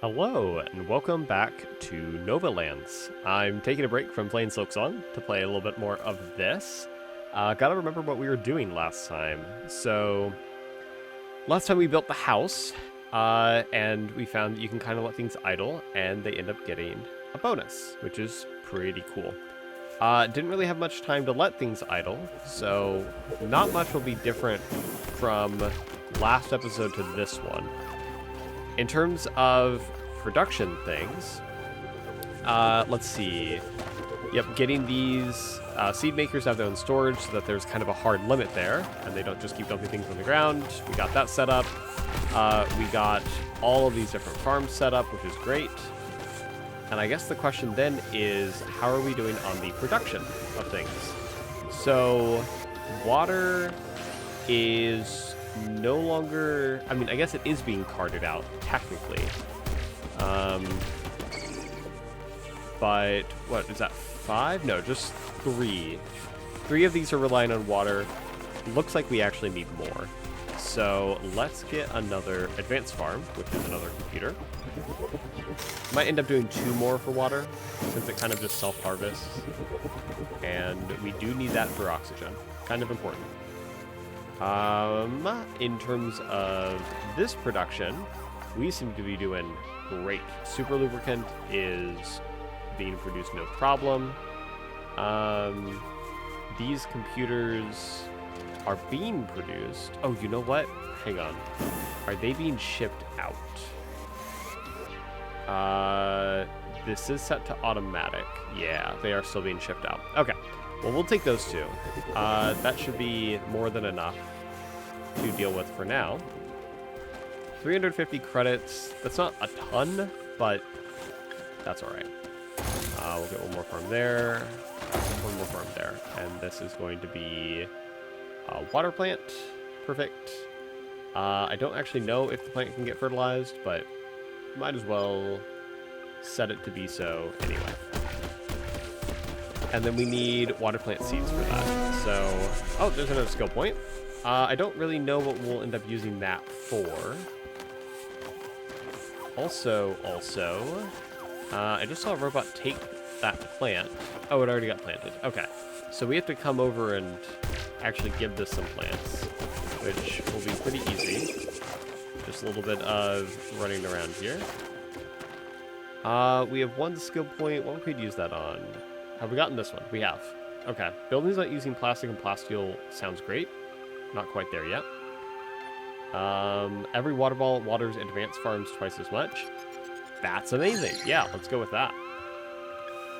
Hello, and welcome back to Nova Lands. I'm taking a break from playing Silksong to play a little bit more of this. Gotta remember what we were doing last time. So, last time we built the house, and we found that you can kind of let things idle, and they end up getting a bonus, which is pretty cool. Didn't really have much time to let things idle, so not much will be different from last episode to this one. In terms of production things, let's see. Yep, getting these seed makers to have their own storage so that there's kind of a hard limit there, and they don't just keep dumping things on the ground. We got that set up. We got all of these different farms set up, which is great. And I guess the question then is, how are we doing on the production of things? So, water is no longer... I mean, I guess it is being carted out, technically. But, what, is that 5? No, just 3. 3 of these are relying on water. Looks like we actually need more. So, let's get another advanced farm, which is another computer. Might end up doing 2 more for water, since it kind of just self-harvests. And we do need that for oxygen. Kind of important. In terms of this production, we seem to be doing great. Super lubricant is being produced no problem. These computers are being produced. Oh, you know what? Hang on. Are they being shipped out? This is set to automatic. Yeah, they are still being shipped out. Okay. Well, we'll take those 2. That should be more than enough to deal with for now. 350 credits. That's not a ton, but that's all right. We'll get one more farm there, one more farm there, and this is going to be a water plant. Perfect. I don't actually know if the plant can get fertilized, but might as well set it to be so anyway. And then we need water plant seeds for that. So, oh, there's another skill point. I don't really know what we'll end up using that for. Also, I just saw a robot take that plant. Oh, it already got planted. Okay. So we have to come over and actually give this some plants, which will be pretty easy. Just a little bit of running around here. We have 1 skill point. What could we use that on? Have we gotten this one? We have. Okay. Buildings not using plastic and plasteel sounds great. Not quite there yet. Every water ball waters advanced farms twice as much. That's amazing. Yeah, let's go with that.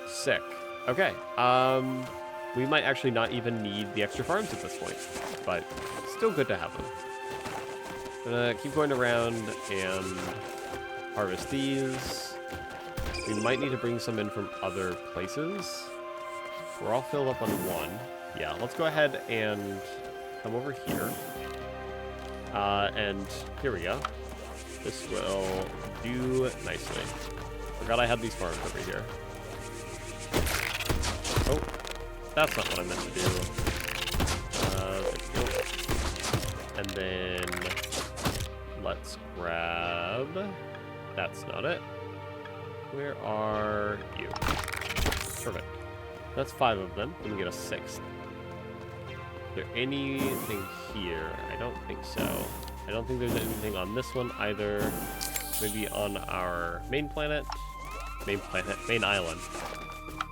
Sick. Okay. We might actually not even need the extra farms at this point, but still good to have them. Gonna keep going around and harvest these. We might need to bring some in from other places. We're all filled up on 1. Yeah, let's go ahead and come over here. And here we go. This will do nicely. Forgot I had these farms over here. Oh, that's not what I meant to do. There we go. And then let's grab... That's not it. Where are you? Perfect. That's 5 of them. Let me get a 6th. Is there anything here? I don't think so. I don't think there's anything on this one either. Maybe on our main planet. Main island.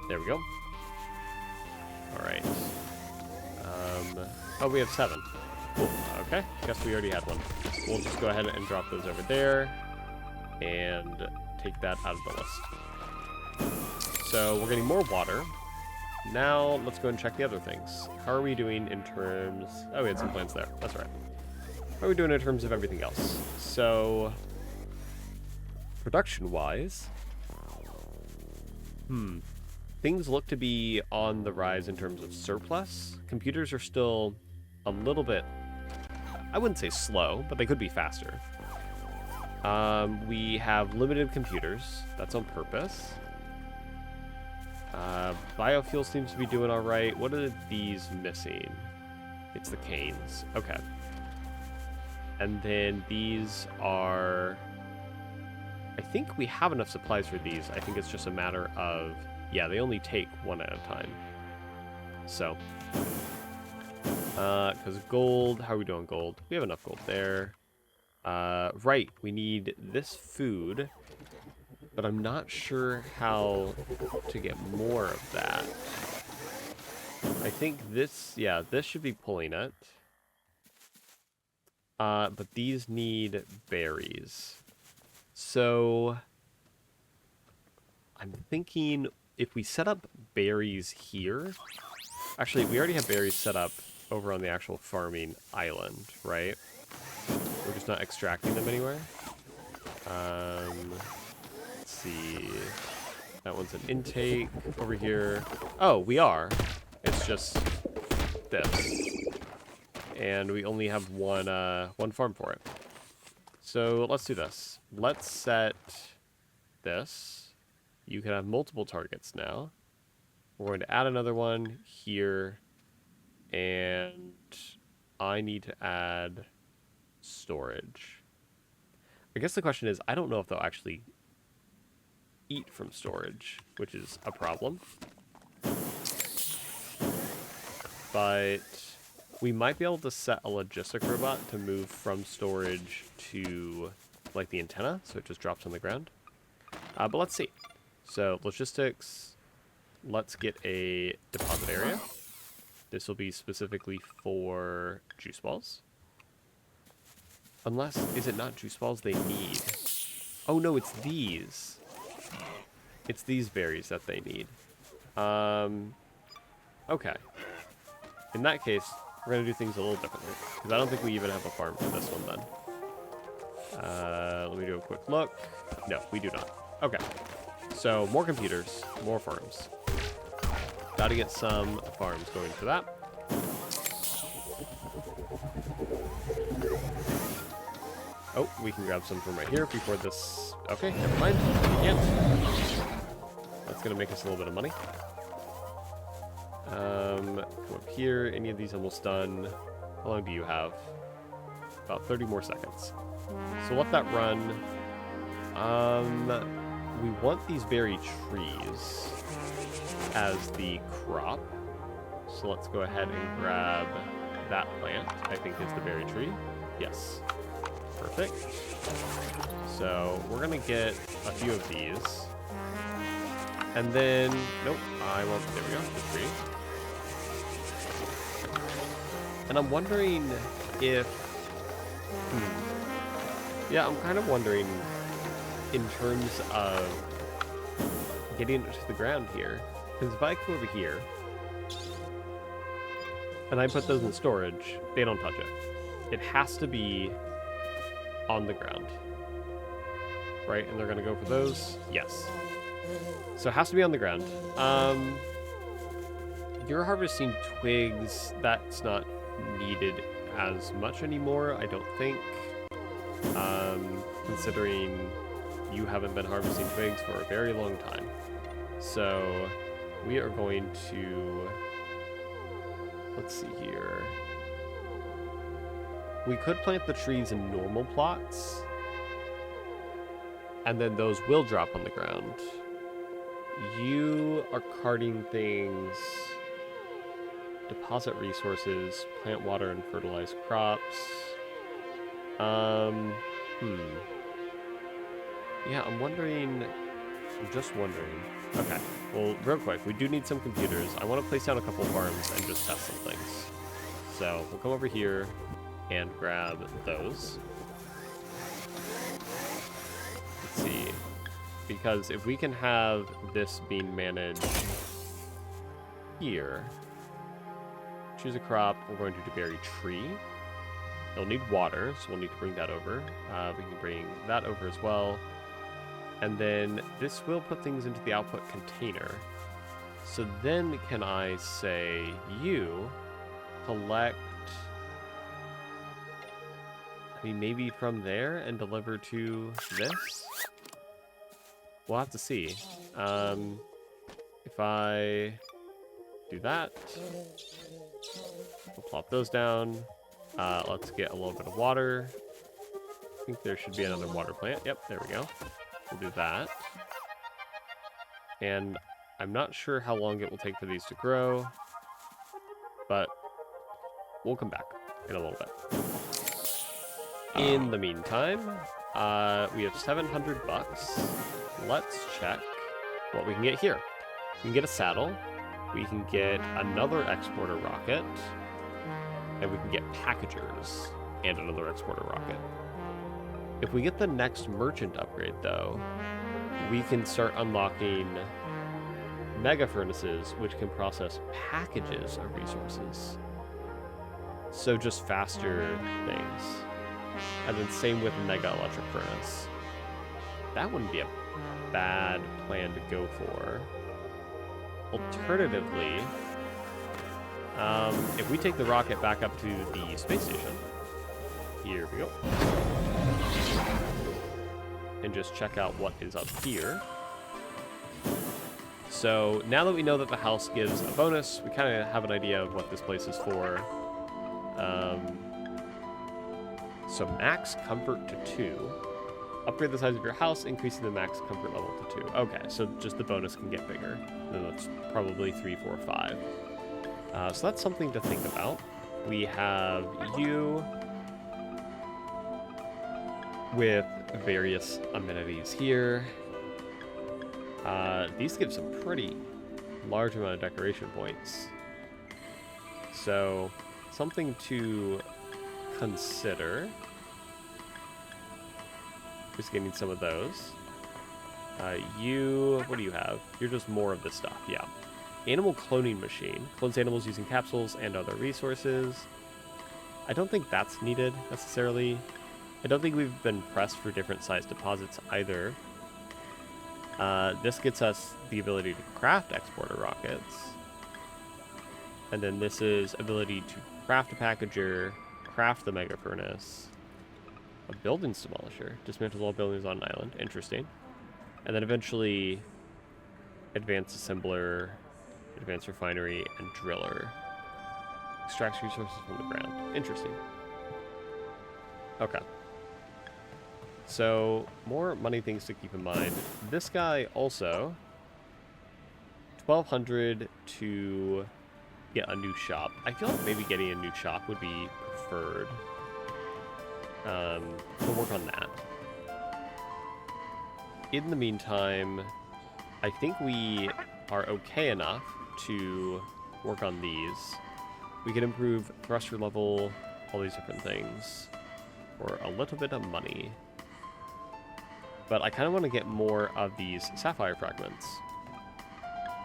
There we go. Alright. Oh, we have 7. Cool. Okay. Guess we already had one. We'll just go ahead and drop those over there. And take that out of the list. So we're getting more water. Now let's go and check the other things. How are we doing in terms... Oh, we had some plants there. That's right. How are we doing in terms of everything else? So, production-wise... Things look to be on the rise in terms of surplus. Computers are still a little bit... I wouldn't say slow, but they could be faster. We have limited computers. That's on purpose. Biofuel seems to be doing all right. What are these missing? It's the canes. Okay. And then these are I think we have enough supplies for these. I think it's just a matter of, yeah, they only take one at a time. So, because gold, how are we doing gold? We have enough gold there. Right, we need this food, but I'm not sure how to get more of that. I think this, yeah, this should be pulling it. But these need berries. So I'm thinking if we set up berries here, actually we already have berries set up over on the actual farming island, right? We're just not extracting them anywhere. Let's see. That one's an intake over here. Oh, we are. It's just this. And we only have one farm for it. So let's do this. Let's set this. You can have multiple targets now. We're going to add another one here. And I need to add storage. I guess the question is, I don't know if they'll actually eat from storage, which is a problem. But we might be able to set a logistic robot to move from storage to, like, the antenna, so it just drops on the ground. But let's see. So, logistics, let's get a deposit area. This will be specifically for juice balls. Unless, is it not juice balls they need? Oh no, it's these. It's these berries that they need. Okay. In that case, we're going to do things a little differently. Because I don't think we even have a farm for this one then. Let me do a quick look. No, we do not. Okay. So, more computers, more farms. Got to get some farms going for that. Oh, we can grab some from right here before this... Okay, never mind. We can't. That's going to make us a little bit of money. Come up here. Any of these almost done. How long do you have? About 30 more seconds. So let that run. We want these berry trees as the crop. So let's go ahead and grab that plant, I think is the berry tree. Yes. Perfect. So we're going to get a few of these. And then, nope, I won't, there we go, the tree. And I'm wondering if, yeah, I'm kind of wondering in terms of getting it to the ground here. Because if I come over here, and I put those in storage, they don't touch it. It has to be on the ground. Right, and they're going to go for those? Yes. So it has to be on the ground. You're harvesting twigs. That's not needed as much anymore, I don't think. Considering you haven't been harvesting twigs for a very long time. So we are going to... Let's see here. We could plant the trees in normal plots. And then those will drop on the ground. You are carting things, deposit resources, plant water and fertilize crops. Yeah, I'm just wondering. Okay, well, real quick, we do need some computers. I want to place down a couple farms and just test some things. So, we'll come over here and grab those. Let's see. Because if we can have this being managed here, choose a crop, we're going to do berry tree. It'll need water, so we'll need to bring that over. We can bring that over as well. And then this will put things into the output container. So then can I say, you collect, I mean, maybe from there and deliver to this? We'll have to see. If I do that, we'll plop those down. Let's get a little bit of water. I think there should be another water plant. Yep, there we go. We'll do that. And I'm not sure how long it will take for these to grow, but we'll come back in a little bit. In the meantime, we have 700 bucks. Let's check what we can get here. We can get a saddle. We can get another exporter rocket. And we can get packagers and another exporter rocket. If we get the next merchant upgrade, though, we can start unlocking mega furnaces, which can process packages of resources. So just faster things. And then same with mega electric furnace. That wouldn't be a bad plan to go for. Alternatively, if we take the rocket back up to the space station, here we go, and just check out what is up here. So now that we know that the house gives a bonus, we kind of have an idea of what this place is for. So max comfort to 2. Upgrade the size of your house, increasing the max comfort level to 2. Okay, so just the bonus can get bigger. Then that's probably 3, 4, 5. So that's something to think about. We have you with various amenities here. These give some pretty large amount of decoration points. So something to consider is getting some of those. What do you have? You're just more of this stuff, yeah. Animal cloning machine. Clones animals using capsules and other resources. I don't think that's needed, necessarily. I don't think we've been pressed for different size deposits, either. This gets us the ability to craft exporter rockets. And then this is ability to craft a packager, craft the mega furnace, a buildings demolisher, dismantles all buildings on an island, interesting. And then eventually advanced assembler, advanced refinery, and driller. Extracts resources from the ground. Interesting. Okay. So, more money things to keep in mind. This guy also, 1,200 to get a new shop. I feel like maybe getting a new shop would be preferred. We'll work on that. In the meantime, I think we are okay enough to work on these. We can improve thruster level, all these different things, for a little bit of money. But I kind of want to get more of these sapphire fragments,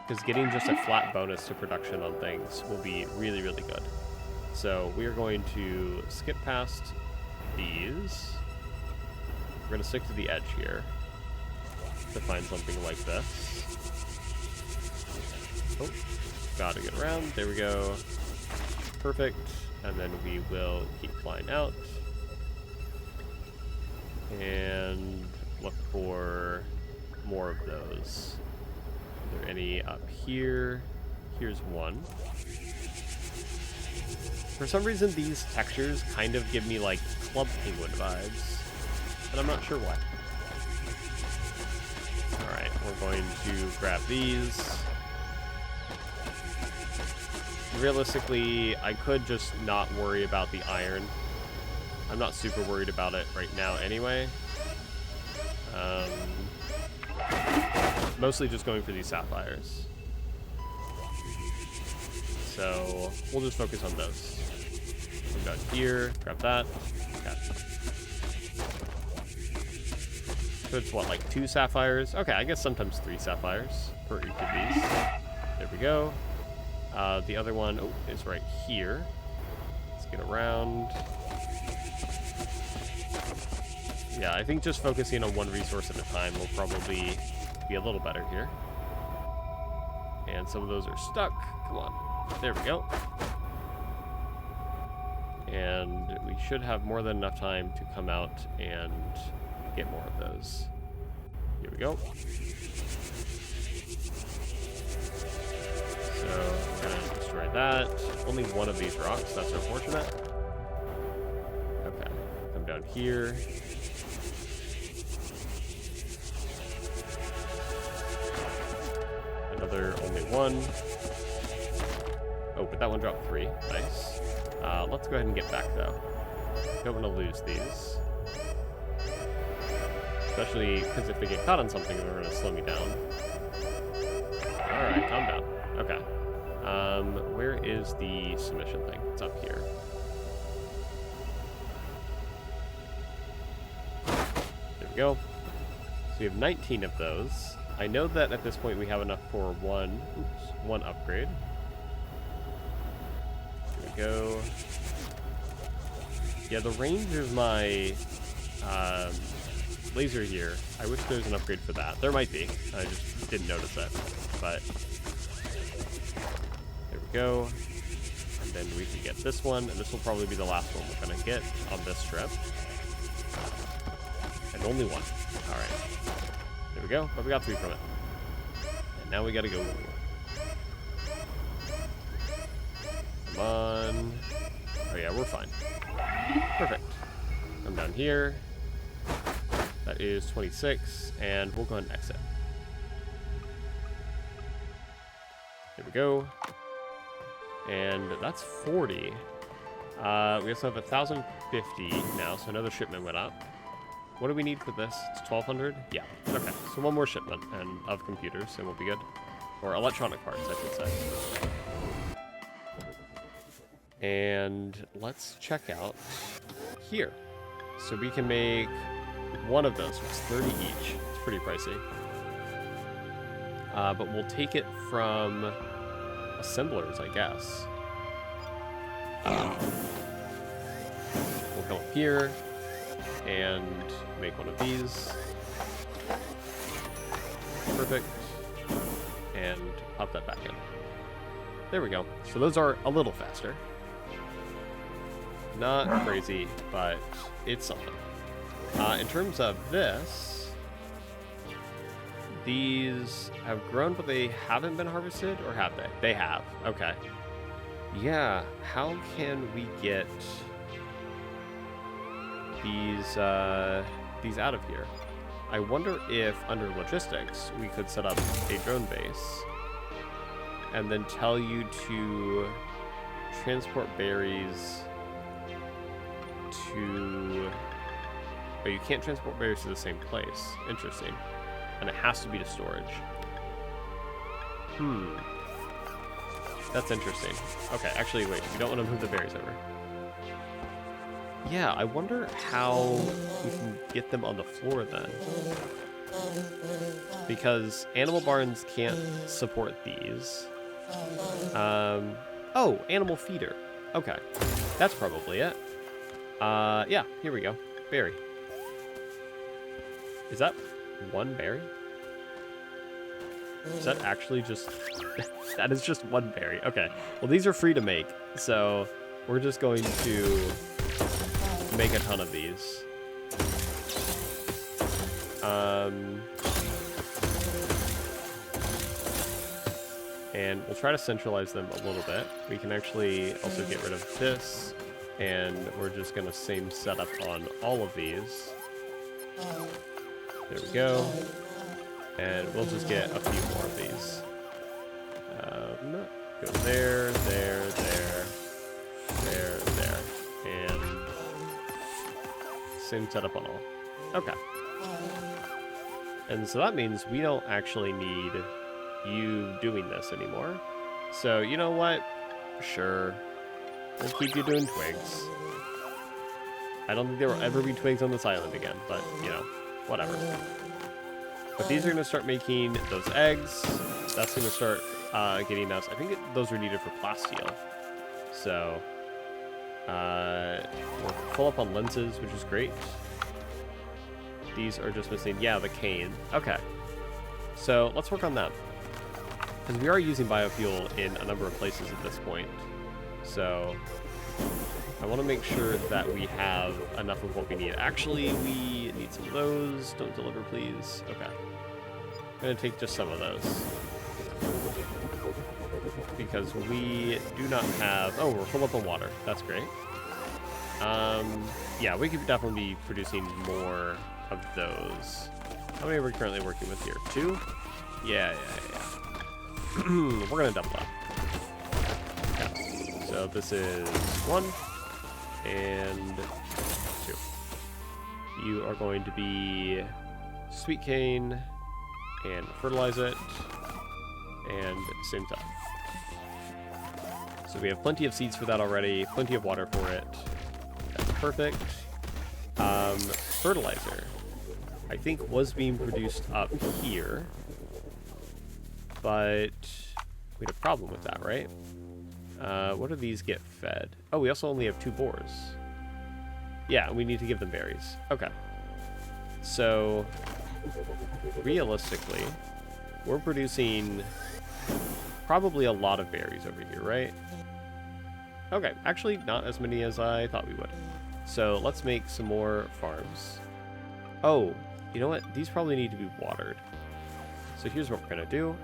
because getting just a flat bonus to production on things will be really, really good. So we are going to skip past these. We're going to stick to the edge here to find something like this. Oh, gotta get around. There we go. Perfect. And then we will keep flying out and look for more of those. Are there any up here? Here's one. For some reason, these textures kind of give me like Club Penguin vibes, but I'm not sure why. Alright, we're going to grab these. Realistically, I could just not worry about the iron. I'm not super worried about it right now anyway. Mostly just going for these sapphires. So we'll just focus on those. We've got here, grab that. Okay. So it's what, like 2 sapphires? Okay, I guess sometimes 3 sapphires per each of these. There we go. The other one is right here. Let's get around. Yeah, I think just focusing on one resource at a time will probably be a little better here. And some of those are stuck. Come on. There we go. And we should have more than enough time to come out and get more of those. Here we go. So we're gonna destroy that. Only one of these rocks, that's unfortunate. Okay, come down here. other, only 1. Oh, but that one dropped 3. Nice. Let's go ahead and get back, though. Don't want to lose these. Especially because if they get caught on something, they're going to slow me down. Alright, calm down. Okay. Where is the submission thing? It's up here. There we go. So we have 19 of those. I know that at this point we have enough for one upgrade. Here we go. Yeah, the range of my laser here, I wish there was an upgrade for that. There might be. I just didn't notice it. But there we go. And then we can get this one, and this will probably be the last one we're going to get on this trip. And only 1. Alright. There we go. But we got 3 from it. And now we got to go. Come on. Oh yeah, we're fine. Perfect. Come down here. That is 26, and we'll go ahead and exit. There we go. And that's 40. We also have 1,050 now, so another shipment went up. What do we need for this? It's 1,200? Yeah. Okay, so one more shipment of computers, and we'll be good. Or electronic parts, I should say. And let's check out here. So we can make one of those, it's 30 each. It's pretty pricey. But we'll take it from assemblers, I guess. We'll come up here and make one of these. Perfect. And pop that back in. There we go. So those are a little faster. Not crazy, but it's something. In terms of this, these have grown, but they haven't been harvested, or have they? They have. Okay. Yeah. How can we get these out of here? I wonder if under logistics we could set up a drone base and then tell you to transport berries to... But you can't transport berries to the same place. Interesting. And it has to be to storage. That's interesting. Okay, actually, wait. We don't want to move the berries over. Yeah, I wonder how we can get them on the floor then. Because animal barns can't support these. Oh, animal feeder. Okay. That's probably it. Yeah, here we go. Berry. Is that one berry? Is that actually just... that is just one berry. Okay. Well, these are free to make, so we're just going to make a ton of these. And we'll try to centralize them a little bit. We can actually also get rid of this, and we're just going to same setup on all of these. There we go. And we'll just get a few more of these. Go there, there, there, there, there. And same setup on all. Okay. And so that means we don't actually need you doing this anymore. So, you know what? Sure. We'll keep you doing twigs. I don't think there will ever be twigs on this island again, but, you know, whatever. But these are going to start making those eggs. That's going to start getting us... I think those are needed for plasteel. So, we're full up on lenses, which is great. These are just missing... Yeah, the cane. Okay. So, let's work on that. Because we are using biofuel in a number of places at this point. So, I want to make sure that we have enough of what we need. Actually, we need some of those. Don't deliver, please. Okay. I'm going to take just some of those. Because we do not have... Oh, we're full up on water. That's great. Yeah, we could definitely be producing more of those. How many are we currently working with here? 2? Yeah. We're going to double up. Okay. So this is 1 and 2. You are going to be sweet cane and fertilize it and same time. So we have plenty of seeds for that already, plenty of water for it. That's perfect. Fertilizer, I think, was being produced up here, but we had a problem with that, right? What do these get fed? Oh, we also only have 2 boars. Yeah, we need to give them berries. Okay. So, realistically, we're producing probably a lot of berries over here, right? Okay, actually not as many as I thought we would. So let's make some more farms. Oh, you know what? These probably need to be watered. So here's what we're gonna do.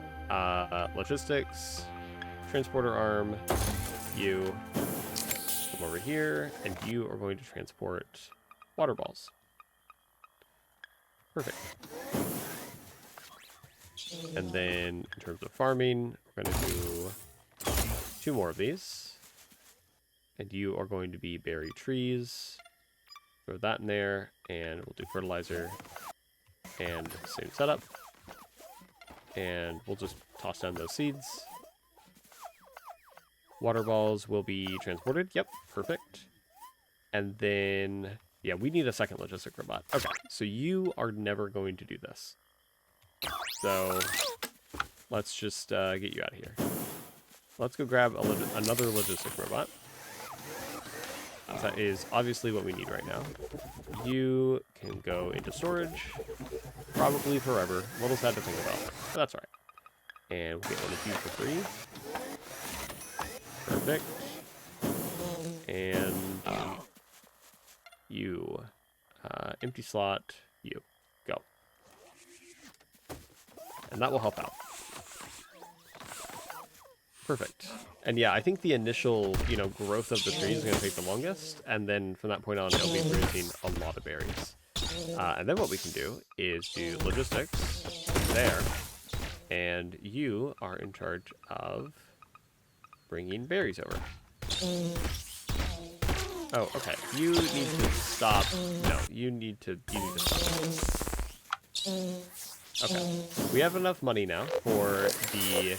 Logistics, transporter arm, you come over here, and you are going to transport water balls. Perfect. And then in terms of farming, we're gonna do 2 more of these. And you are going to be berry trees. Throw that in there, and we'll do fertilizer. And same setup. And we'll just toss down those seeds. Water balls will be transported. Yep, perfect. And then, yeah, we need a second logistic robot. Okay, so you are never going to do this. So let's just get you out of here. Let's go grab another logistic robot. That is obviously what we need right now. You can go into storage, probably forever. A little sad to think about, but that's all right. And we'll get one of you for free. Perfect. And you. Empty slot, you. Go. And that will help out. Perfect. And yeah, I think the initial, growth of the trees is going to take the longest, and then from that point on, it'll be producing a lot of berries. And then what we can do is do logistics there, and you are in charge of bringing berries over. Oh, okay. You need to stop. No, you need to stop. Okay. We have enough money now for the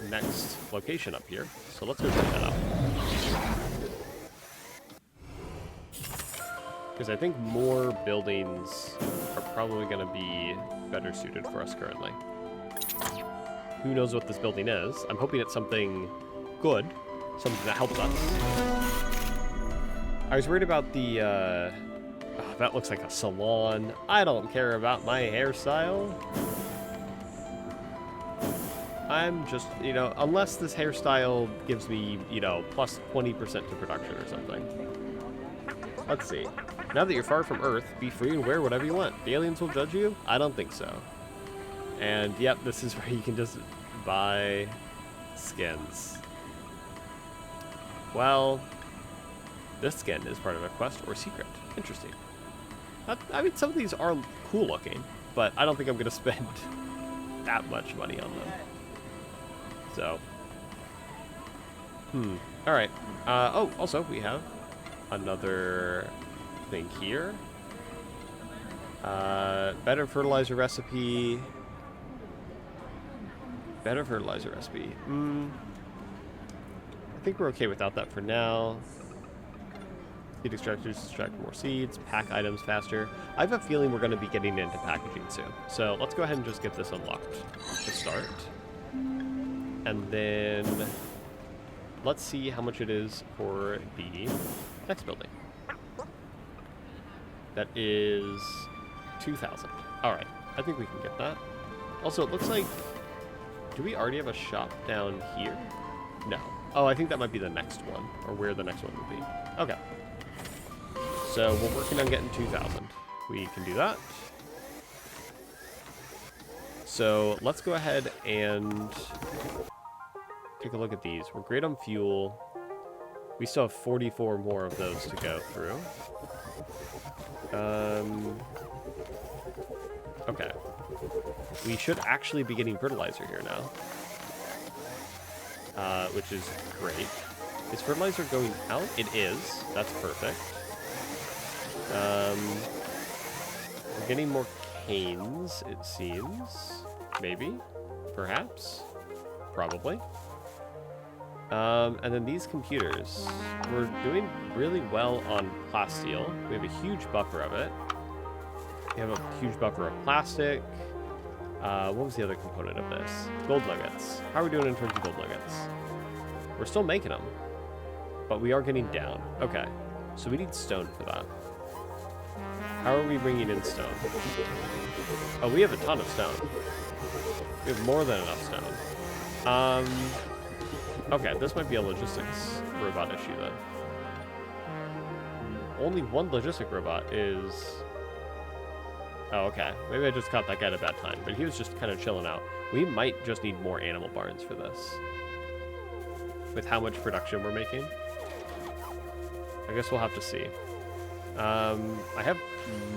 next location up here. So let's go check that out. Because I think more buildings are probably going to be better suited for us currently. Who knows what this building is? I'm hoping it's something good. Something that helps us. I was worried about the, oh, that looks like a salon. I don't care about my hairstyle. I'm just, unless this hairstyle gives me, plus 20% to production or something. Let's see. Now that you're far from Earth, be free and wear whatever you want. The aliens will judge you? I don't think so. And, yep, this is where you can just buy skins. Well, this skin is part of a quest or secret. Interesting. I mean, some of these are cool looking, but I don't think I'm going to spend that much money on them. So, all right. Oh, also, we have another thing here. Better fertilizer recipe. Better fertilizer recipe. I think we're okay without that for now. Seed extractors extract more seeds, pack items faster. I have a feeling we're going to be getting into packaging soon. So let's go ahead and just get this unlocked to start. And then let's see how much it is for the next building. That is 2,000. All right, I think we can get that. Also, it looks like, do we already have a shop down here? No. Oh, I think that might be the next one, or where the next one will be. Okay. So we're working on getting 2,000. We can do that. So let's go ahead and take a look at these. We're great on fuel. We still have 44 more of those to go through. Okay. we should actually be getting fertilizer here now. Which is great. Is fertilizer going out? It is. That's perfect. We're getting more canes, it seems. Maybe. Perhaps. Probably. And then these computers. We're doing really well on plasteel. We have a huge buffer of it. We have a huge buffer of plastic. What was the other component of this? Gold nuggets. How are we doing in terms of gold nuggets? We're still making them, but we are getting down. Okay, so we need stone for that. How are we bringing in stone? Oh, we have a ton of stone. We have more than enough stone. Okay, this might be a logistics robot issue then. Only one logistic robot is... Oh, okay. Maybe I just caught that guy at a bad time, but he was just kind of chilling out. We might just need more animal barns for this. With how much production we're making. I guess we'll have to see. I have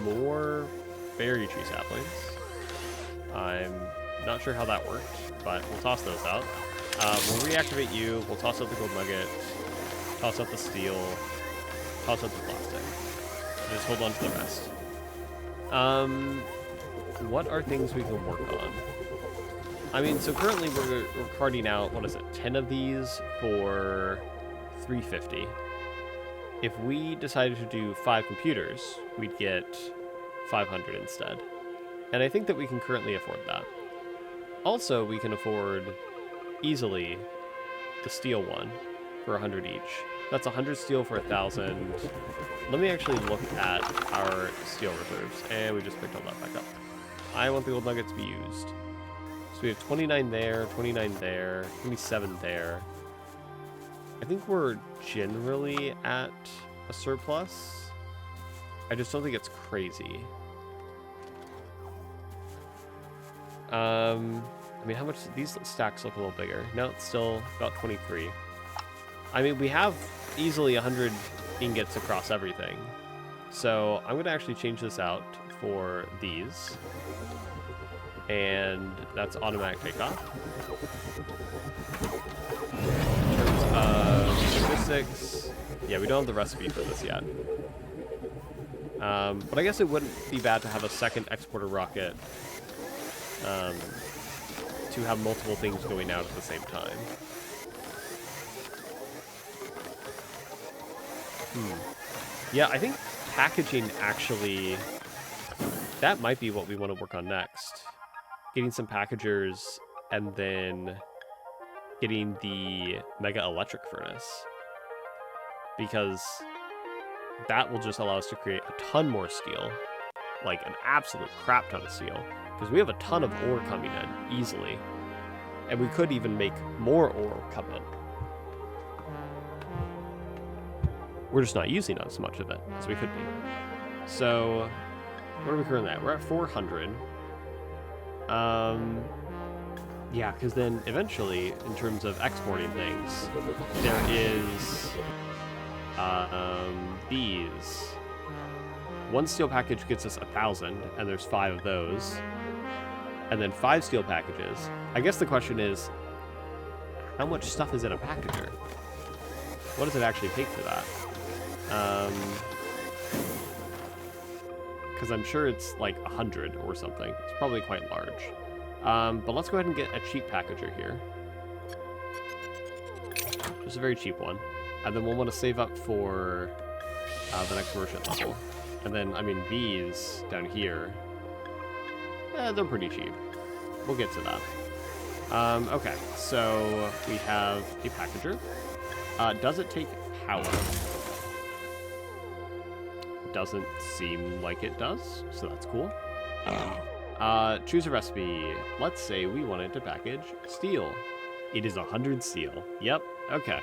more berry tree saplings. I'm not sure how that worked, but we'll toss those out. We'll reactivate you. We'll toss out the gold nugget. Toss out the steel. Toss out the plastic. Just hold on to the rest. What are things we can work on? I mean, so currently we're carting out, what is it, 10 of these for 350. If we decided to do 5 computers, we'd get 500 instead. And I think that we can currently afford that. Also, we can afford easily the steel one for 100 each. That's 100 steel for 1,000. Let me actually look at our steel reserves. And we just picked all that back up. I want the gold nuggets to be used. So we have 29 there, 29 there, 27 there. I think we're generally at a surplus. I just don't think it's crazy. I mean, how much... These stacks look a little bigger. No, it's still about 23. I mean, we have easily 100 ingots across everything. So I'm going to actually change this out for these. And that's automatic takeoff. In terms of logistics, yeah, we don't have the recipe for this yet. But I guess it wouldn't be bad to have a second exporter rocket to have multiple things going out at the same time. Yeah, I think packaging actually, that might be what we want to work on next. Getting some packagers and then getting the mega electric furnace. Because that will just allow us to create a ton more steel. Like an absolute crap ton of steel. Because we have a ton of ore coming in easily. And we could even make more ore come in. We're just not using as much of it as we could be. So, what are we currently at? We're at 400. Yeah, because then eventually, in terms of exporting things, there is these. One steel package gets us 1,000, and there's 5 of those. And then 5 steel packages. I guess the question is, how much stuff is in a packager? What does it actually take for that? Because I'm sure it's like 100 or something. It's probably quite large. But let's go ahead and get a cheap packager here. Just a very cheap one. And then we'll want to save up for the next merchant level. And then, I mean, these down here, they're pretty cheap. We'll get to that. Okay, so we have a packager. Does it take power? Doesn't seem like it does, so that's cool. Choose a recipe. Let's say we wanted to package steel. It is 100 steel. Yep, okay.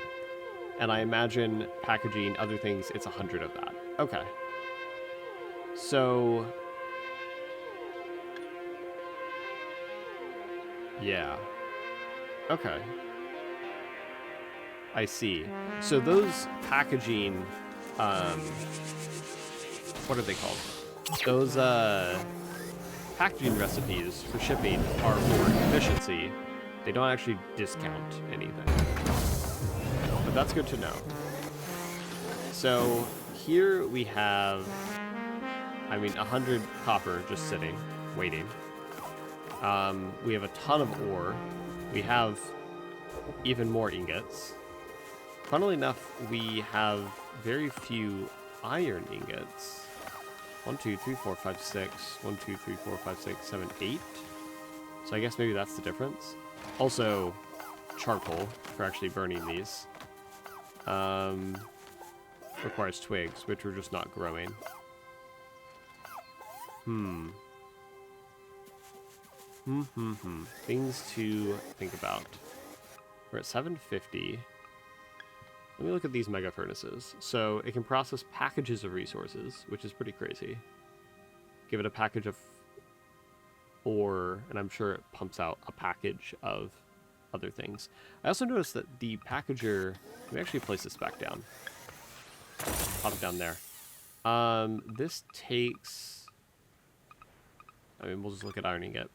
And I imagine packaging other things, it's 100 of that. Okay. So... yeah. Okay. I see. So those packaging, what are they called? Those, packaging recipes for shipping are for efficiency. They don't actually discount anything. But that's good to know. So here we have, I mean, 100 copper just sitting, waiting. We have a ton of ore. We have even more ingots. Funnily enough, we have very few iron ingots. 1, 2, 3, 4, 5, 6. 1, 2, 3, 4, 5, 6, 7, 8. So I guess maybe that's the difference. Also, charcoal for actually burning these. Requires twigs, which we're just not growing. Things to think about. We're at 750. Let me look at these mega furnaces. So it can process packages of resources, which is pretty crazy. Give it a package of ore, and I'm sure it pumps out a package of other things. I also noticed that the packager... Let me actually place this back down. Pop it down there. This takes... I mean, we'll just look at iron ingot.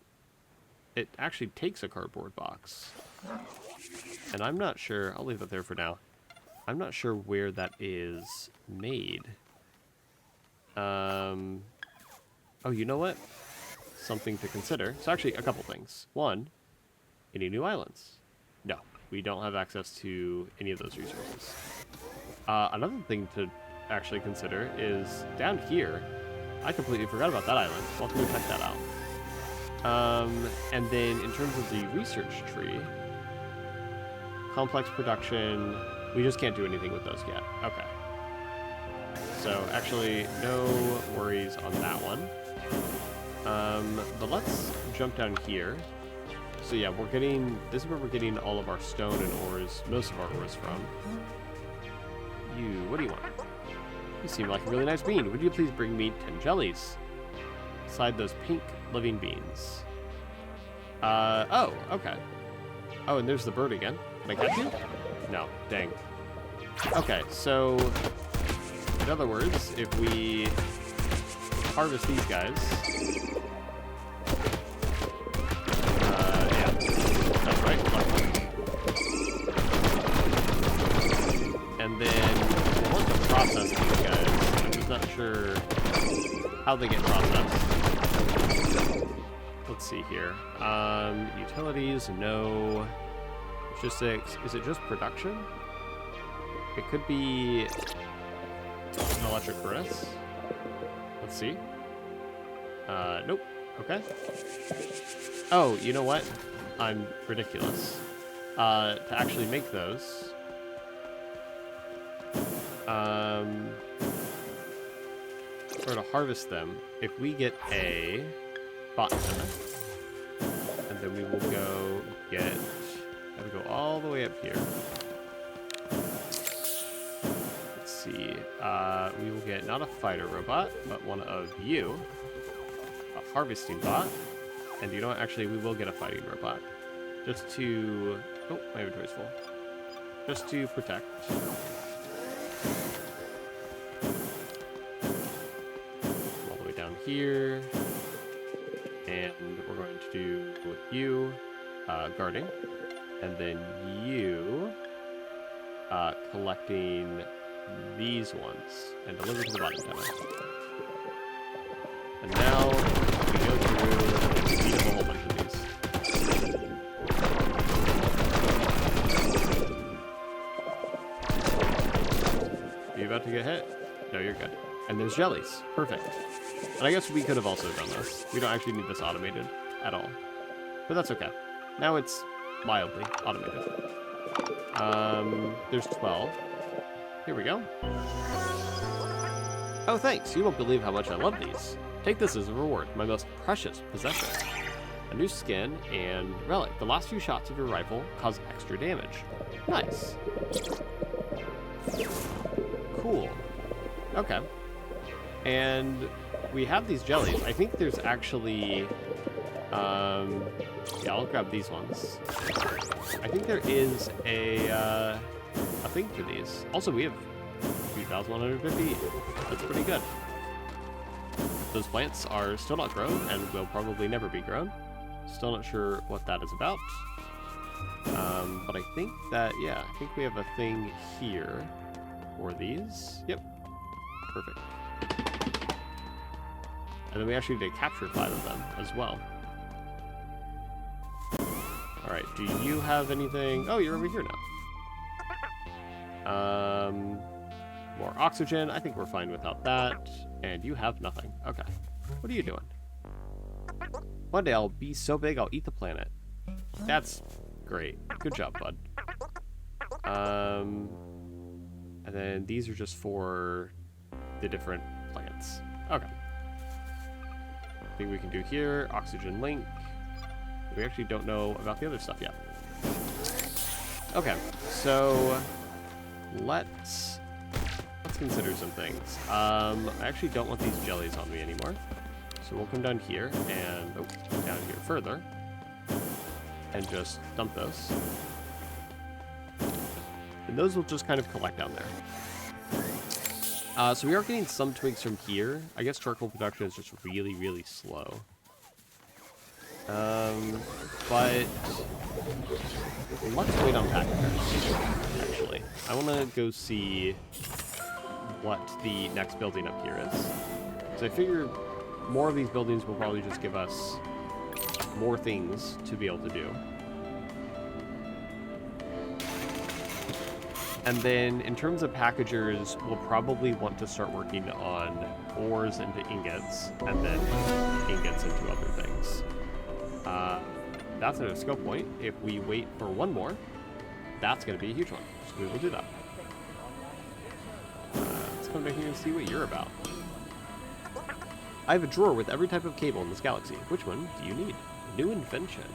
It actually takes a cardboard box. And I'm not sure... I'll leave that there for now. I'm not sure where that is made. Oh, you know what? Something to consider. So actually, a couple things. One, any new islands? No, we don't have access to any of those resources. Another thing to actually consider is down here. I completely forgot about that island. Well, can we check that out? And then in terms of the research tree, complex production, we just can't do anything with those yet. Okay. So actually, no worries on that one. But let's jump down here. So yeah, we're getting, this is where we're getting all of our stone and ores, most of our ores from. You, what do you want? You seem like a really nice bean. Would you please bring me 10 jellies? Beside those pink living beans. Oh, okay. Oh, and there's the bird again. Can I catch you? No, dang. Okay, so, in other words, if we harvest these guys... yeah, that's right. And then we'll want to process these guys. I'm just not sure how they get processed. Let's see here. Utilities, no. Logistics, is it just production? It could be an electric furnace. Let's see. Nope. Okay. Oh, you know what? I'm ridiculous. To actually make those, or to harvest them, if we get a button, and then we will go get, gotta go all the way up here. Let's see, we will get not a fighter robot, but one of you, a harvesting bot, and you know what, actually we will get a fighting robot, just to, oh, my inventory's full, just to protect. All the way down here, and we're going to do you, guarding, and then you, collecting these ones, and deliver to the bottom tower. And now, we go through and speed up a whole bunch of these. Are you about to get hit? No, you're good. And there's jellies. Perfect. And I guess we could have also done this. We don't actually need this automated at all. But that's okay. Now it's mildly automated. There's 12. Here we go. Oh, thanks. You won't believe how much I love these. Take this as a reward, my most precious possession. A new skin and relic. The last few shots of your rifle cause extra damage. Nice. Cool. Okay. And we have these jellies. I think there's actually... yeah, I'll grab these ones. I think there is a thing for these. Also, we have 3,150. That's pretty good. those plants are still not grown and will probably never be grown. Still not sure what that is about. But I think that, yeah, I think we have a thing here for these. Yep. Perfect. And then we actually did capture 5 of them as well. Alright, do you have anything? Oh, you're over here now. More oxygen. I think we're fine without that. And you have nothing. Okay. What are you doing? One day I'll be so big I'll eat the planet. That's great. Good job, bud. And then these are just for the different plants. Okay. I think we can do here. Oxygen link. We actually don't know about the other stuff yet. Okay, so let's consider some things. I actually don't want these jellies on me anymore. So we'll come down here and down here further and just dump those. And those will just kind of collect down there. So we are getting some twigs from here. I guess charcoal production is just really, really slow. But let's wait on packagers, actually. I want to go see what the next building up here is. So I figure more of these buildings will probably just give us more things to be able to do. And then in terms of packagers, we'll probably want to start working on ores into ingots, and then ingots into other things. That's a skill point. If we wait for one more, that's going to be a huge one. So we will do that. Let's come down here and see what you're about. I have a drawer with every type of cable in this galaxy. Which one do you need? New invention.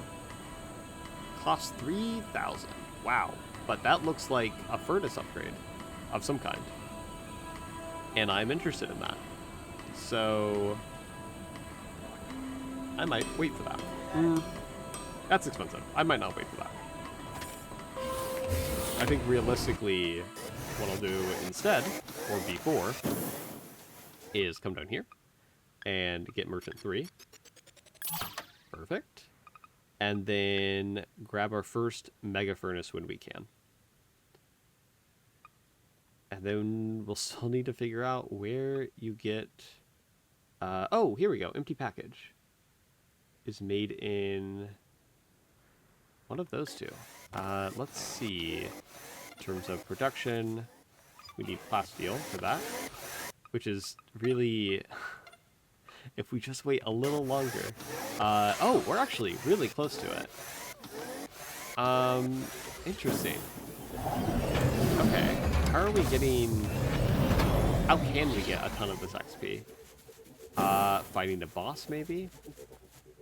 Costs 3,000. Wow. But that looks like a furnace upgrade of some kind. And I'm interested in that. So I might wait for that. That's expensive. I might not wait for that. I think realistically, what I'll do instead, or before, is come down here and get Merchant 3. Perfect. And then grab our first Mega Furnace when we can. And then we'll still need to figure out where you get... oh, here we go. Empty package. Is made in one of those two. Let's see. In terms of production, we need plasteel for that. Which is really... if we just wait a little longer. Oh, we're actually really close to it. Interesting. Okay, how are we getting... how can we get a ton of this XP? Fighting the boss, maybe?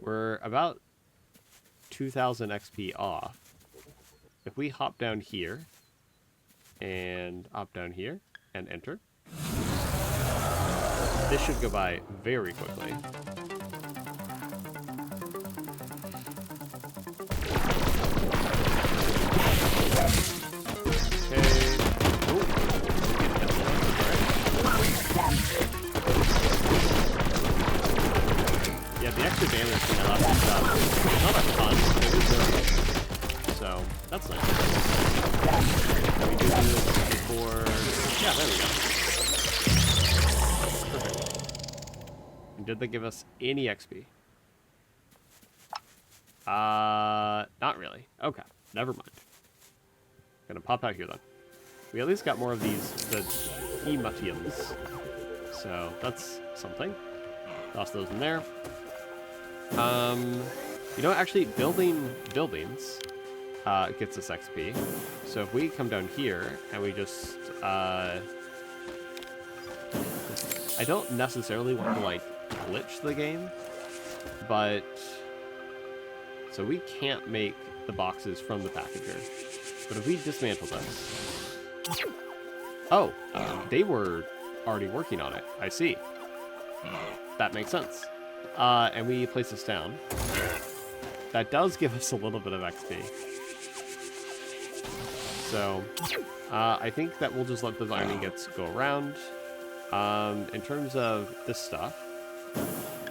We're about 2,000 XP off. If we hop down here, and hop down here, and enter, this should go by very quickly. Okay. Yeah, the extra damage from that last stuff is not a ton, but it is really. So, that's nice. Can we do this before... yeah, there we go. Perfect. And did they give us any XP? Not really. Okay, never mind. Gonna pop out here then. We at least got more of these, the hematiums. So, that's something. Toss those in there. You know, actually, building buildings gets us XP. So if we come down here and we just, I don't necessarily want to, like, glitch the game, but, so we can't make the boxes from the packager. But if we dismantle this, oh, they were already working on it. I see. That makes sense. And we place this down. That does give us a little bit of XP. So, I think that we'll just let those iron ingots go around. In terms of this stuff,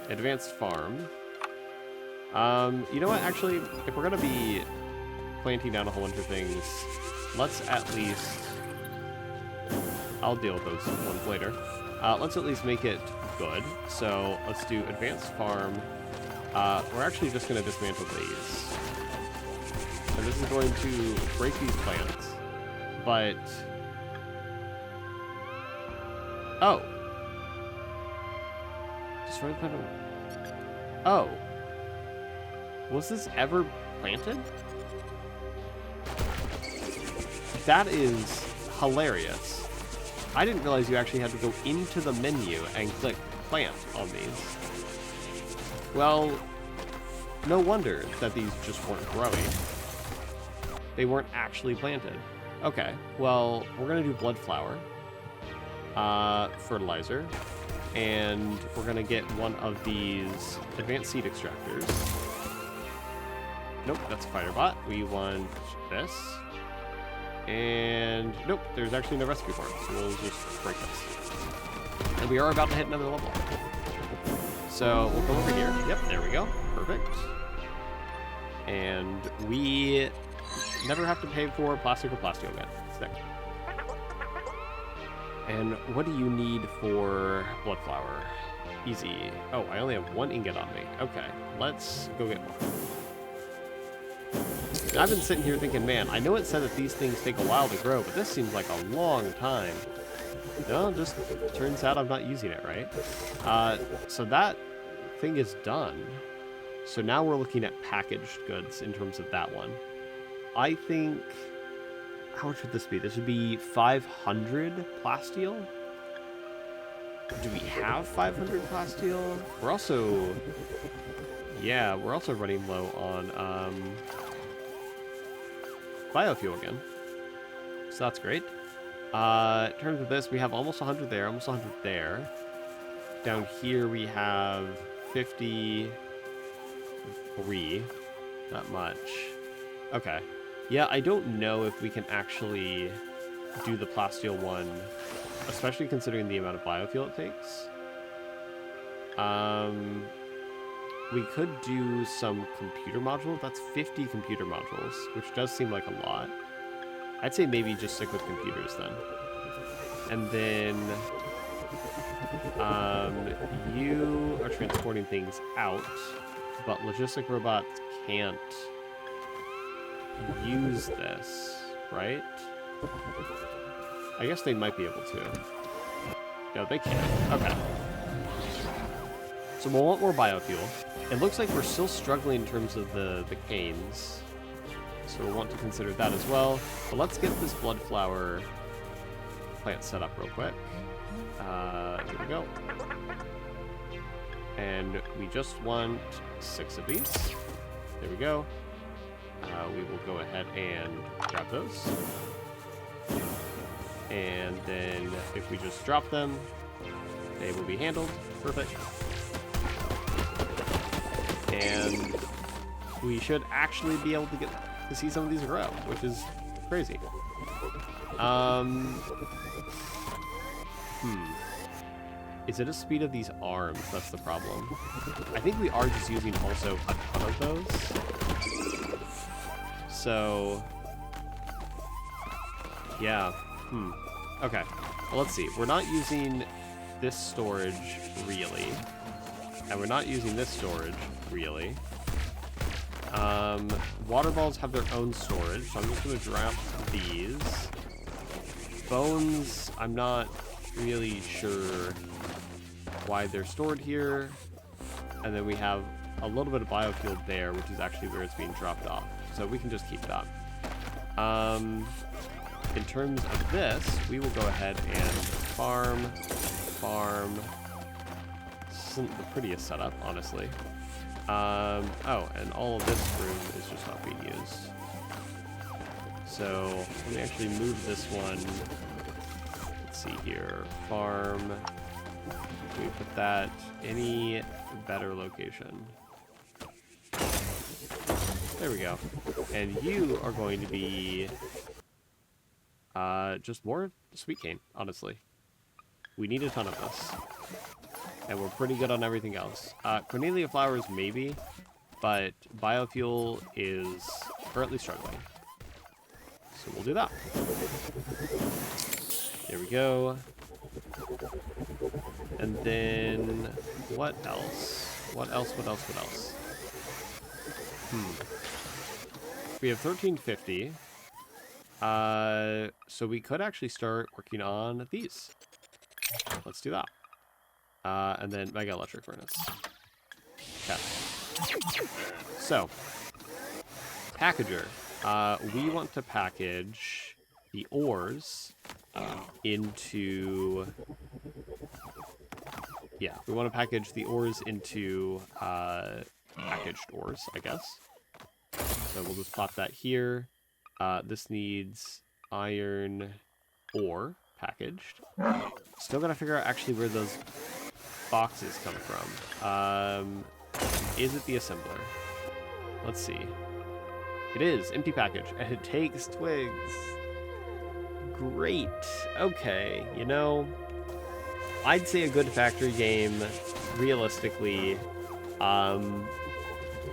advanced farm. You know what? Actually, if we're gonna be planting down a whole bunch of things, let's at least... I'll deal with those ones later. Let's at least make it good. So let's do advanced farm. We're actually just going to dismantle these. And this is going to break these plants. But... Oh. Destroy the plant. Oh. Was this ever planted? That is hilarious. I didn't realize you actually had to go into the menu and click plant on these. Well, no wonder that these just weren't growing. They weren't actually planted. Okay, well, we're gonna do blood flower, fertilizer, and we're gonna get one of these advanced seed extractors. Nope, that's a fighter bot. We want this. And nope, there's actually no recipe for it, so we'll just break this. And we are about to hit another level. So we'll come over here. Yep, there we go. Perfect. And we never have to pay for plastic or plasteel again. Stick. And what do you need for blood flower? Easy. Oh, I only have 1 ingot on me. Okay, let's go get more. I've been sitting here thinking, man, I know it said that these things take a while to grow, but this seems like a long time. No, just turns out I'm not using it right. So that thing is done. So now we're looking at packaged goods in terms of that one. I think... How much would this be? This would be 500 plasteel? Do we have 500 plasteel? We're also... Yeah, we're also running low on... biofuel again. So that's great. In terms of this, we have almost 100 there, almost 100 there. Down here we have 53. Not much. Okay. Yeah, I don't know if we can actually do the plasteel one, especially considering the amount of biofuel it takes. We could do some computer modules. That's 50 computer modules, which does seem like a lot. I'd say maybe just stick with computers then. And then you are transporting things out, but logistic robots can't use this, right? I guess they might be able to. No, they can't. Okay. So we'll want more biofuel. It looks like we're still struggling in terms of the canes. So we'll want to consider that as well. But let's get this blood flower plant set up real quick. Here we go. And we just want 6 of these. There we go. We will go ahead and grab those. And then if we just drop them, they will be handled. Perfect. And we should actually be able to get to see some of these grow, which is crazy. Is it a speed of these arms? That's the problem. I think we are just using also a ton of those. So, yeah. Okay. Well, let's see. We're not using this storage really. And we're not using this storage really. Water balls have their own storage, so I'm just going to drop these. Bones, I'm not really sure why they're stored here. And then we have a little bit of biofuel there, which is actually where it's being dropped off. So we can just keep that. In terms of this, we will go ahead and farm. This isn't the prettiest setup, honestly. Oh, and all of this room is just not being used. So let me actually move this one. Let's see here. Farm. Can we put that any better location? There we go. And you are going to be just more sweet cane, honestly. We need a ton of this. And we're pretty good on everything else. Cornelia flowers, maybe. But biofuel is currently struggling. So we'll do that. There we go. And then, what else? What else? We have 1350. So we could actually start working on these. Let's do that. And then mega electric furnace. Okay. So, packager. We want to package the ores into... Yeah, we want to package the ores into packaged ores, I guess. So we'll just plop that here. This needs iron ore packaged. Still gotta figure out actually where those boxes come from. Is it the assembler? Let's see. It is. Empty package. And it takes twigs. Great. Okay. You know, I'd say a good factory game, realistically,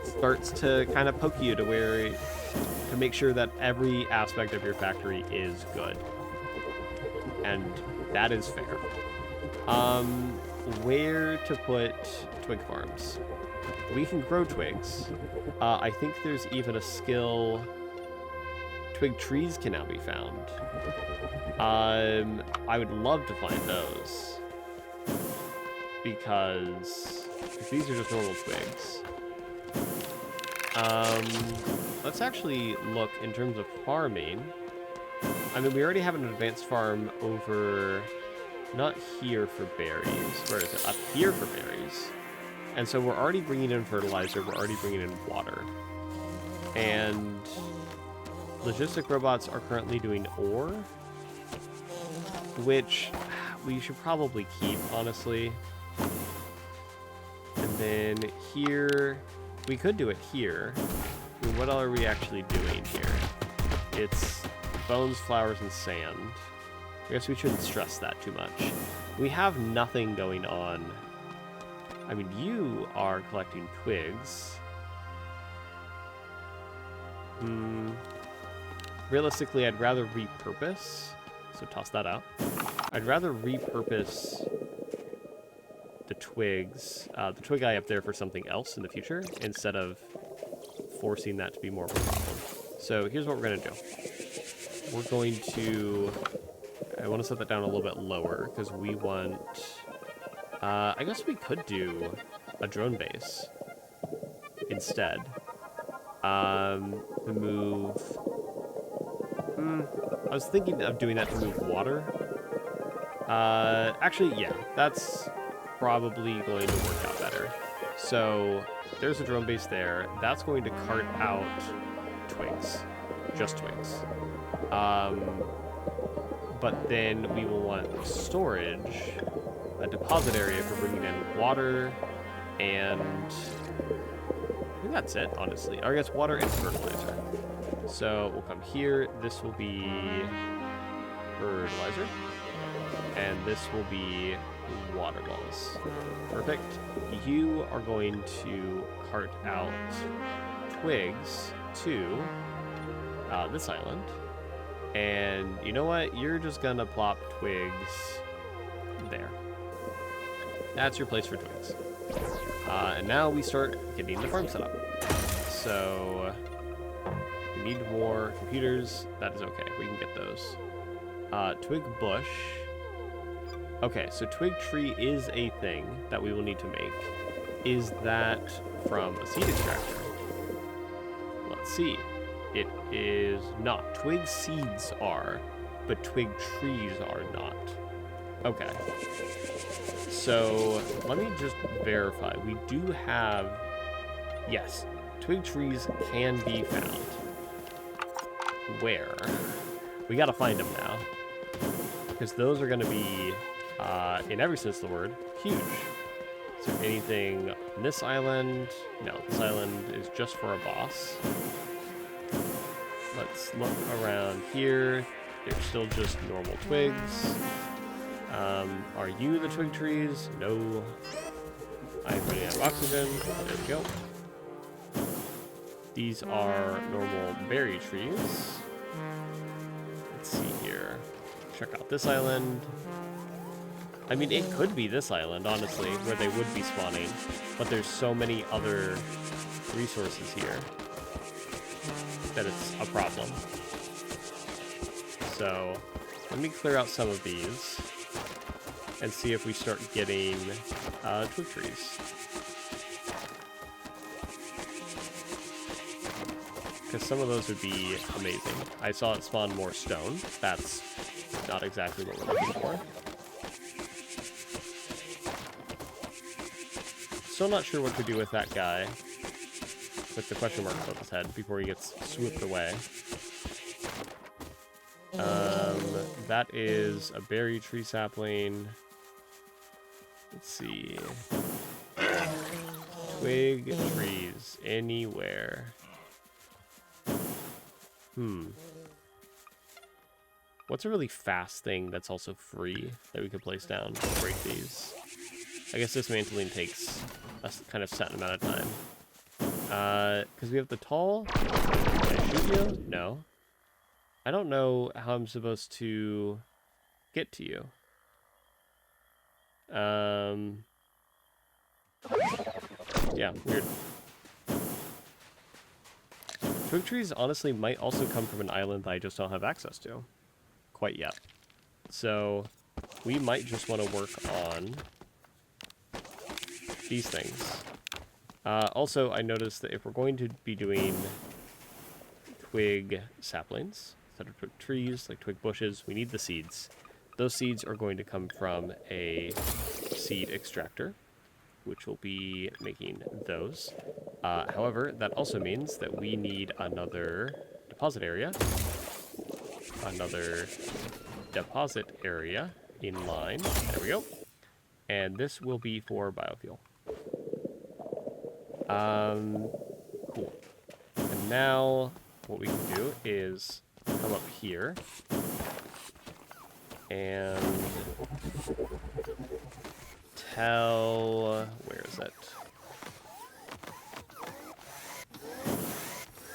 starts to kind of poke you to where... to make sure that every aspect of your factory is good. And that is fair. Where to put twig farms? We can grow twigs. I think there's even a skill... twig trees can now be found. I would love to find those. Because if these are just normal twigs. Let's actually look in terms of farming. I mean, we already have an advanced farm over... not here for berries. Where is it? Up here for berries. And so we're already bringing in fertilizer. We're already bringing in water. And logistic robots are currently doing ore, which we should probably keep, honestly. And then here, we could do it here. I mean, what are we actually doing here? It's bones, flowers, and sand. I guess we shouldn't stress that too much. We have nothing going on. I mean, you are collecting twigs. Realistically, I'd rather repurpose. So toss that out. I'd rather repurpose the twigs, the twig eye up there for something else in the future, instead of forcing that to be more of a problem. So here's what we're going to do. We're going to... I want to set that down a little bit lower, because we want... I guess we could do a drone base instead. Move... I was thinking of doing that to move water. Actually, yeah, that's probably going to work out better. So there's a drone base there. That's going to cart out twigs. Just twigs. But then we will want storage, a deposit area for bringing in water, and I think that's it, honestly. Or I guess water and fertilizer. So we'll come here. This will be fertilizer, and this will be water balls. Perfect. You are going to cart out twigs to this island. And you know what? You're just gonna plop twigs there. That's your place for twigs. And now we start getting the farm set up. So we need more computers. That is okay. We can get those. Twig bush. Okay, so twig tree is a thing that we will need to make. Is that from a seed extractor? Let's see. It is not. Twig seeds are, but twig trees are not. Okay. So let me just verify. We do have... Yes, twig trees can be found. Where? We gotta find them now. Because those are gonna be, in every sense of the word, huge. Is there anything on this island? No, this island is just for a boss. Let's look around here. They're still just normal twigs. Are you the twig trees? No. I'm running out of oxygen. There we go. These are normal berry trees. Let's see here. Check out this island. I mean, it could be this island, honestly, where they would be spawning. But there's so many other resources here that it's a problem. So, let me clear out some of these and see if we start getting twig trees. Because some of those would be amazing. I saw it spawn more stone. That's not exactly what we're looking for. Still not sure what to do with that guy with the question mark above his head before he gets swooped away. That is a berry tree sapling. Let's see. Twig trees anywhere. What's a really fast thing that's also free that we could place down to break these? I guess dismantling takes a kind of set amount of time. Because we have the tall. Can I shoot you? No. I don't know how I'm supposed to get to you. Yeah, weird. Twig trees honestly might also come from an island that I just don't have access to quite yet. So we might just want to work on these things. Also, I noticed that if we're going to be doing twig saplings instead of twig trees, like twig bushes, we need the seeds. Those seeds are going to come from a seed extractor, which will be making those. However, that also means that we need another deposit area. Another deposit area in line. There we go. And this will be for biofuel. Cool. And now what we can do is come up here and tell... where is it?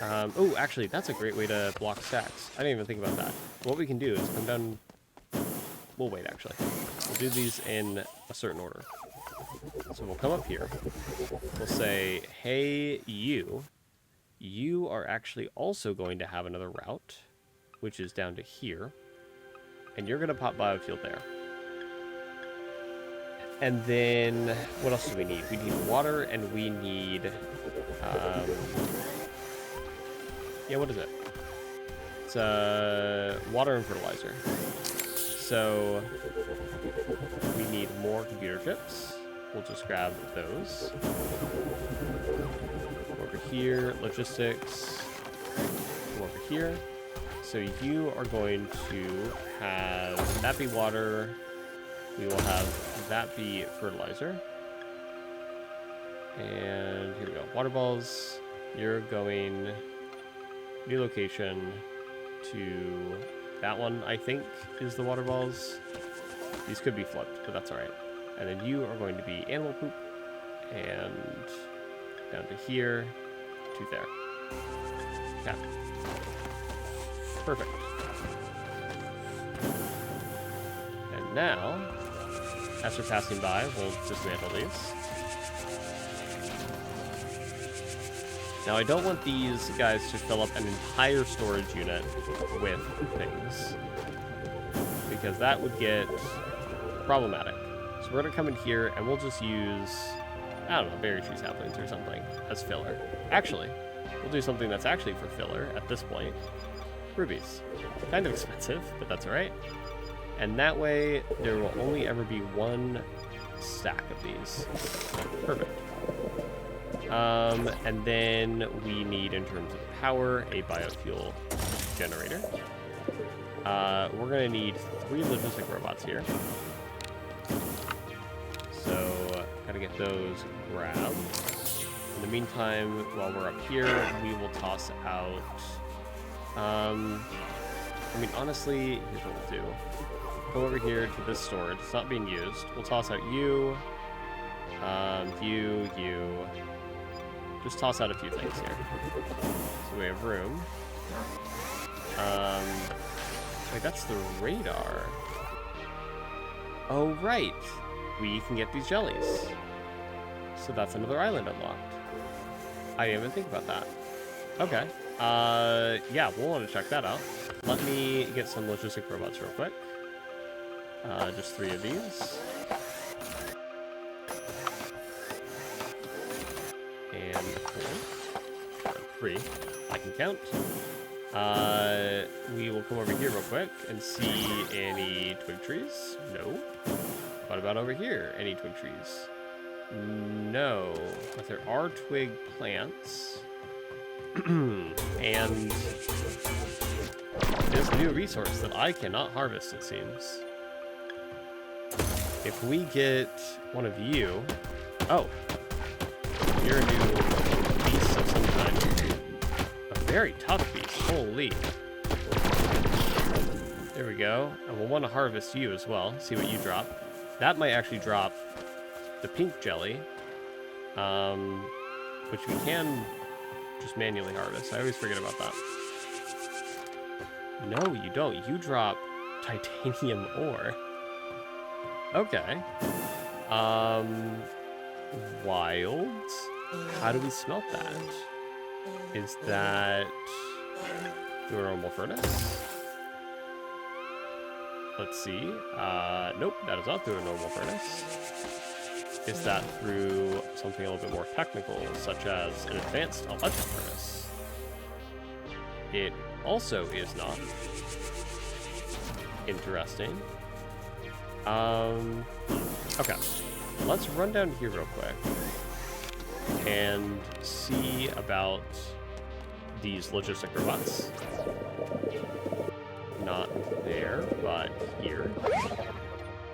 Oh, actually, that's a great way to block stacks. I didn't even think about that. What we can do is come down... We'll wait, actually. We'll do these in a certain order. So we'll come up here. We'll say, hey, you are actually also going to have another route, which is down to here. And you're going to pop biofuel there. And then, what else do we need? We need water, and we need, yeah, what is it? It's, water and fertilizer. So, we need more computer chips. We'll just grab those. Over here, logistics. Come over here. So you are going to have that be water. We will have that be fertilizer. And here we go. Water balls. You're going new location to that one, I think, is the water balls. These could be flipped, but that's all right. And then you are going to be animal poop. And down to here to there. Okay. Perfect. And now, as we're passing by, we'll dismantle these. Now, I don't want these guys to fill up an entire storage unit with things, because that would get problematic. So we're going to come in here, and we'll just use, I don't know, berry tree saplings or something as filler. Actually, we'll do something that's actually for filler at this point. Rubies. Kind of expensive, but that's alright. And that way, there will only ever be one stack of these. Perfect. And then we need, in terms of power, a biofuel generator. We're going to need 3 logistic robots here. So, gotta get those grabbed. In the meantime, while we're up here, we will toss out... I mean, honestly, here's what we'll do. Come over here to this storage. It's not being used. We'll toss out you. You. Just toss out a few things here. So we have room. Wait, that's the radar. Oh, right. We can get these jellies. So that's another island unlocked. I didn't even think about that. Okay. Yeah, we'll want to check that out. Let me get some logistic robots real quick. Just 3 of these. And 4. 3. I can count. We will come over here real quick and see any twig trees. No. What about over here? Any twig trees? No. But there are twig plants. And this new resource that I cannot harvest, it seems. If we get one of you... Oh. You're a new beast of some kind. A very tough beast. Holy. There we go. And we'll want to harvest you as well. See what you drop. That might actually drop the pink jelly. Which we can just manually harvest. I always forget about that. No, you don't. You drop titanium ore. Okay. Wild. How do we smelt that? Is that through a normal furnace? Let's see. Nope, that is not through a normal furnace. Is that through something a little bit more technical, such as an advanced electric furnace? It also is not. Interesting. Okay. Let's run down here real quick and see about these logistic robots. Not there, but here.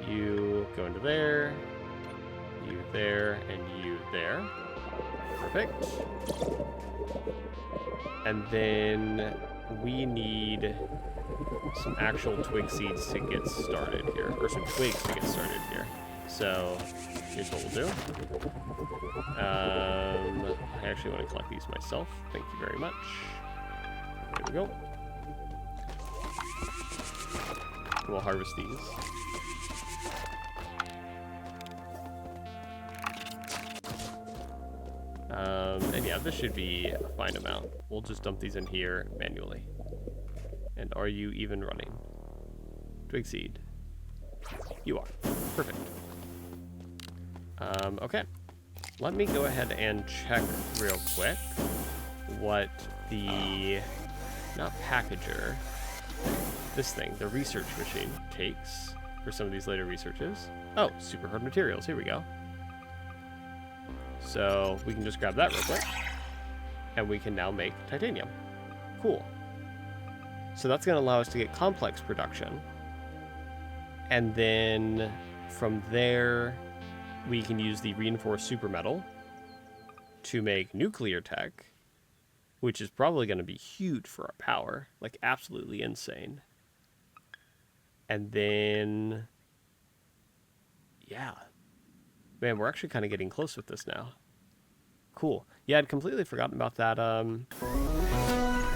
You go into there, you there, and you there. Perfect. And then we need some actual twig seeds to get started here, or some twigs to get started here. So here's what we'll do. I actually want to collect these myself. Thank you very much. There we go. We'll harvest these. And yeah, this should be a fine amount. We'll just dump these in here manually. And are you even running? Twig seed. You are. Perfect. Okay. Let me go ahead and check real quick what the, not packager, this thing, the research machine, takes for some of these later researches. Oh, super hard materials. Here we go. So we can just grab that real quick. And we can now make titanium. Cool. So that's going to allow us to get complex production. And then from there, we can use the reinforced super metal to make nuclear tech, which is probably going to be huge for our power. Like, absolutely insane. And then, yeah. Man, we're actually kind of getting close with this now. Cool. Yeah, I'd completely forgotten about that,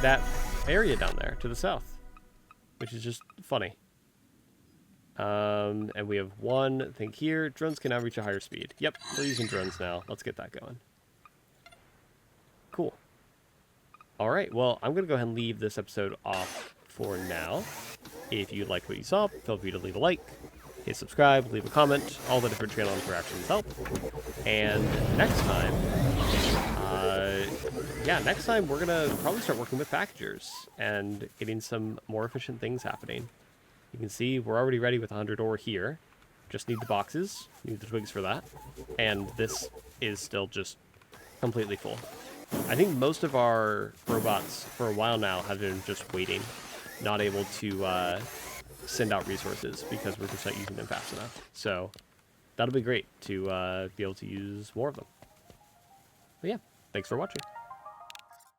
that area down there to the south, which is just funny. And we have one thing here. Drones can now reach a higher speed. Yep, we're using drones now. Let's get that going. Cool. All right, well, I'm going to go ahead and leave this episode off for now. If you liked what you saw, feel free to leave a like, hit subscribe, leave a comment. All the different channel interactions help. And next time, next time we're going to probably start working with packagers and getting some more efficient things happening. You can see we're already ready with 100 ore here. Just need the boxes, need the twigs for that. And this is still just completely full. I think most of our robots for a while now have been just waiting, not able to send out resources because we're just not using them fast enough. So that'll be great to be able to use more of them. But yeah, thanks for watching.